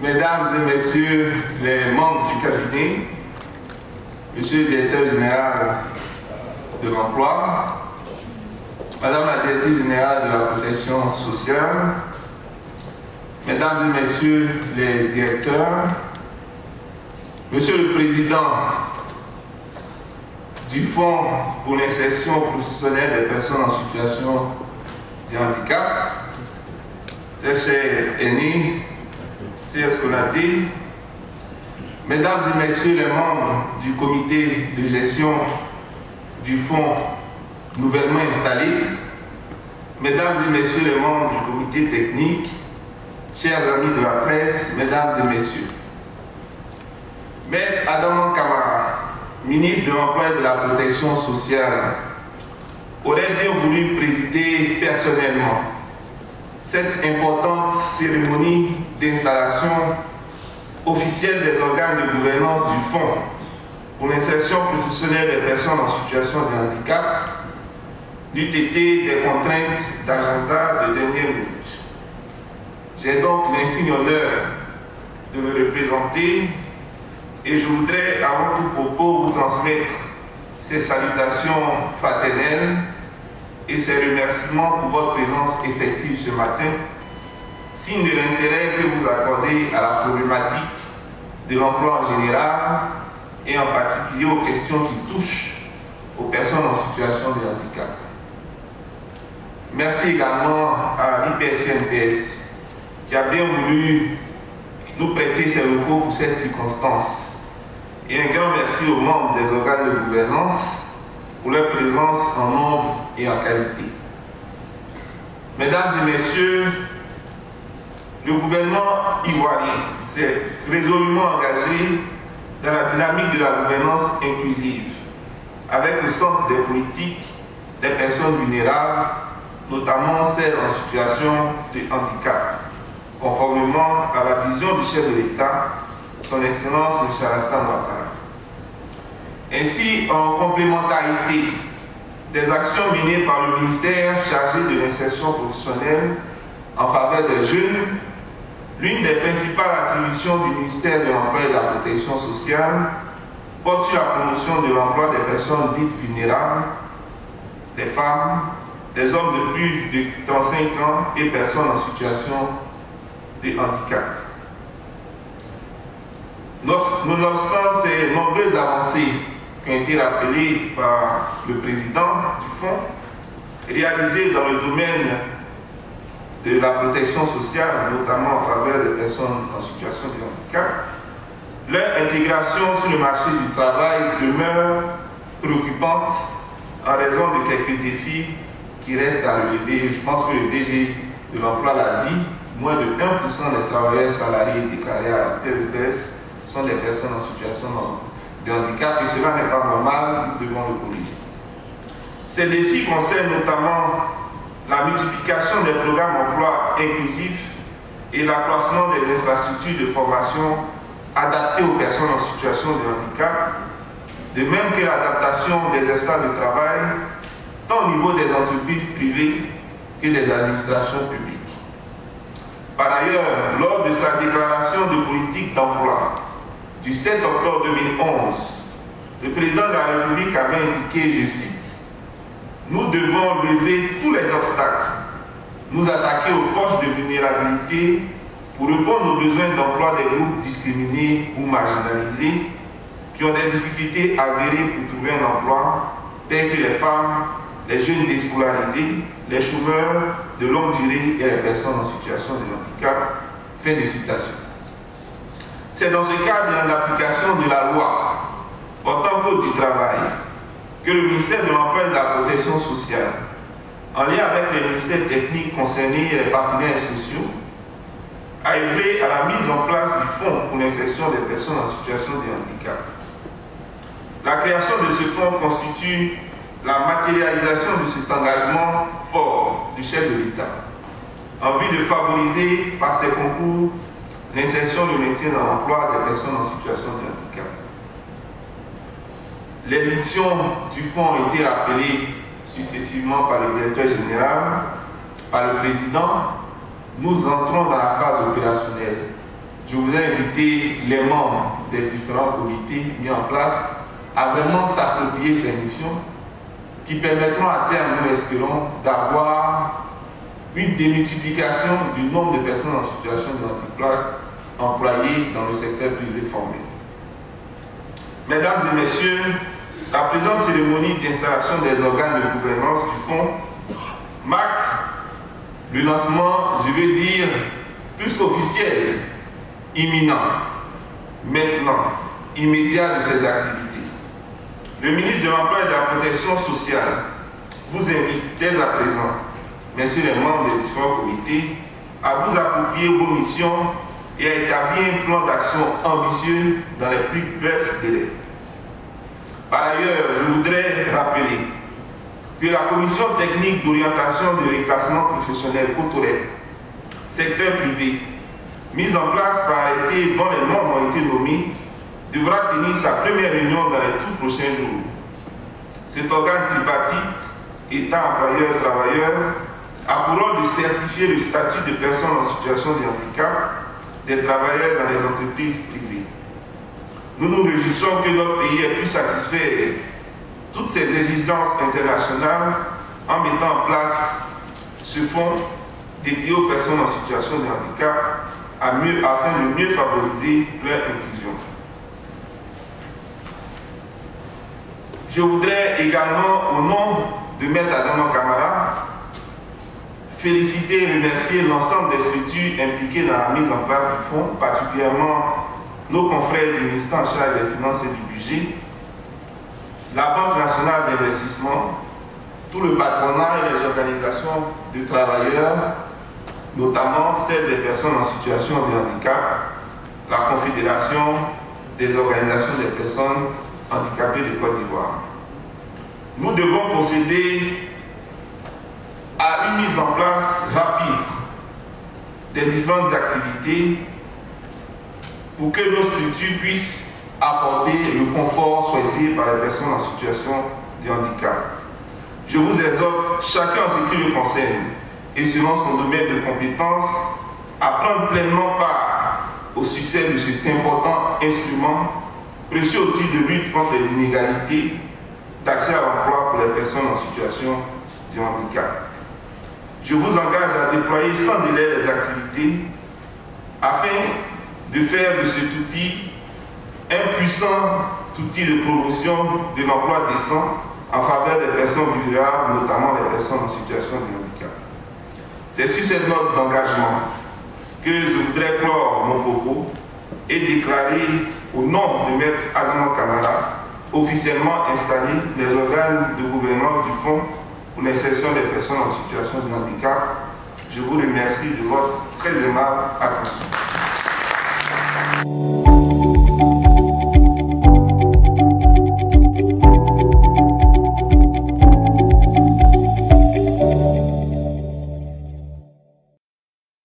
Mesdames et Messieurs les membres du cabinet, Monsieur le Directeur Général de l'Emploi, Madame la Directrice Générale de la Protection Sociale, Mesdames et Messieurs les Directeurs, Monsieur le Président du Fonds pour l'insertion professionnelle des personnes en situation de handicap, très chers aînés, chers scolarité, Mesdames et Messieurs les membres du comité de gestion du fonds nouvellement installé, Mesdames et Messieurs les membres du comité technique, chers amis de la presse, Mesdames et Messieurs, Maître Adama Kamara, ministre de l'Emploi et de la Protection sociale, aurait bien voulu présider personnellement cette importante cérémonie d'installation officielle des organes de gouvernance du Fonds pour l'insertion professionnelle des personnes en situation de handicap, n'eût été des contraintes d'agenda de dernière minute. J'ai donc l'insigne honneur de le représenter et je voudrais, avant tout propos, vous transmettre ces salutations fraternelles et ces remerciements pour votre présence effective ce matin, signe de l'intérêt que vous accordez à la problématique de l'emploi en général et en particulier aux questions qui touchent aux personnes en situation de handicap. Merci également à l'IPSNPS qui a bien voulu nous prêter ses locaux pour cette circonstance. Et un grand merci aux membres des organes de gouvernance pour leur présence en nombre et en qualité. Mesdames et Messieurs, le gouvernement ivoirien s'est résolument engagé dans la dynamique de la gouvernance inclusive, avec le centre des politiques des personnes vulnérables, notamment celles en situation de handicap, conformément à la vision du chef de l'État, son Excellence M. Alassane Ouattara. Ainsi, en complémentarité des actions menées par le ministère chargé de l'insertion professionnelle en faveur des jeunes, l'une des principales attributions du ministère de l'Emploi et de la Protection sociale porte sur la promotion de l'emploi des personnes dites vulnérables, des femmes, des hommes de plus de 35 ans et personnes en situation de handicap. Nonobstant ces nombreuses avancées qui ont été rappelées par le président du fonds, réalisées dans le domaine de la protection sociale, notamment en faveur des personnes en situation de handicap, leur intégration sur le marché du travail demeure préoccupante en raison de quelques défis qui restent à relever. Je pense que le DG de l'emploi l'a dit, moins de 1% des travailleurs salariés déclarés à la TSBS sont des personnes en situation de handicap et cela n'est pas normal, nous devons le corriger. Ces défis concernent notamment la multiplication des programmes d'emploi inclusifs et l'accroissement des infrastructures de formation adaptées aux personnes en situation de handicap, de même que l'adaptation des espaces de travail, tant au niveau des entreprises privées que des administrations publiques. Par ailleurs, lors de sa déclaration de politique d'emploi du 7 octobre 2011, le président de la République avait indiqué, je cite, « Nous devons lever tous les obstacles, nous attaquer aux poches de vulnérabilité pour répondre aux besoins d'emploi des groupes discriminés ou marginalisés qui ont des difficultés avérées pour trouver un emploi, tels que les femmes, les jeunes déscolarisés, les chômeurs de longue durée et les personnes en situation de handicap. » Fin de citation. C'est dans ce cadre de l'application de la loi portant code du travail que le ministère de l'Emploi et de la Protection sociale, en lien avec les ministères techniques concernés et les partenaires sociaux, a œuvré à la mise en place du Fonds pour l'insertion des personnes en situation de handicap. La création de ce fonds constitue la matérialisation de cet engagement fort du chef de l'État, en vue de favoriser par ses concours l'insertion et le maintien dans l'emploi des personnes en situation de handicap. Les missions du fonds ont été rappelées successivement par le directeur général, par le président. Nous entrons dans la phase opérationnelle je voudrais inviter les membres des différents comités mis en place à vraiment s'approprier ces missions qui permettront à terme, nous espérons, d'avoir une démultiplication du nombre de personnes en situation de handicap employées dans le secteur privé formel. Mesdames et messieurs, la présente cérémonie d'installation des organes de gouvernance du fonds marque le lancement, je veux dire, plus qu'officiel, imminent, maintenant, immédiat de ces activités. Le ministre de l'Emploi et de la Protection sociale vous invite dès à présent, messieurs les membres des différents comités, à vous approprier vos missions et à établir un plan d'action ambitieux dans les plus brefs délais. Par ailleurs, je voudrais rappeler que la commission technique d'orientation de reclassement professionnel COTOREP, secteur privé, mise en place par arrêté dont les membres ont été nommés, devra tenir sa première réunion dans les tout prochains jours. Cet organe tripartite, État, employeur, travailleur, a pour rôle de certifier le statut de personnes en situation de handicap des travailleurs dans les entreprises privées. Nous nous réjouissons que notre pays ait pu satisfaire toutes ces exigences internationales en mettant en place ce fonds dédié aux personnes en situation de handicap afin de mieux favoriser leur inclusion. Je voudrais également, au nom de Maître Adama Camara, féliciter et remercier l'ensemble des structures impliquées dans la mise en place du fonds, particulièrement nos confrères du ministère en charge des Finances et du Budget, la Banque nationale d'investissement, tout le patronat et les organisations de travailleurs, notamment celles des personnes en situation de handicap, la Confédération des organisations des personnes handicapées de Côte d'Ivoire. Nous devons procéder à une mise en place rapide des différentes activités pour que nos structures puissent apporter le confort souhaité par les personnes en situation de handicap. Je vous exhorte, chacun en ce qui le concerne et selon son domaine de compétences, à prendre pleinement part au succès de cet important instrument précieux outil de lutte contre les inégalités d'accès à l'emploi pour les personnes en situation de handicap. Je vous engage à déployer sans délai les activités afin de faire de cet outil un puissant outil de promotion de l'emploi décent en faveur des personnes vulnérables, notamment les personnes en situation de handicap. C'est sur cette note d'engagement que je voudrais clore mon propos et déclarer au nom de Maître Adama Camara officiellement installer les organes de gouvernance du Fonds pour l'insertion des personnes en situation de handicap. Je vous remercie de votre très aimable attention.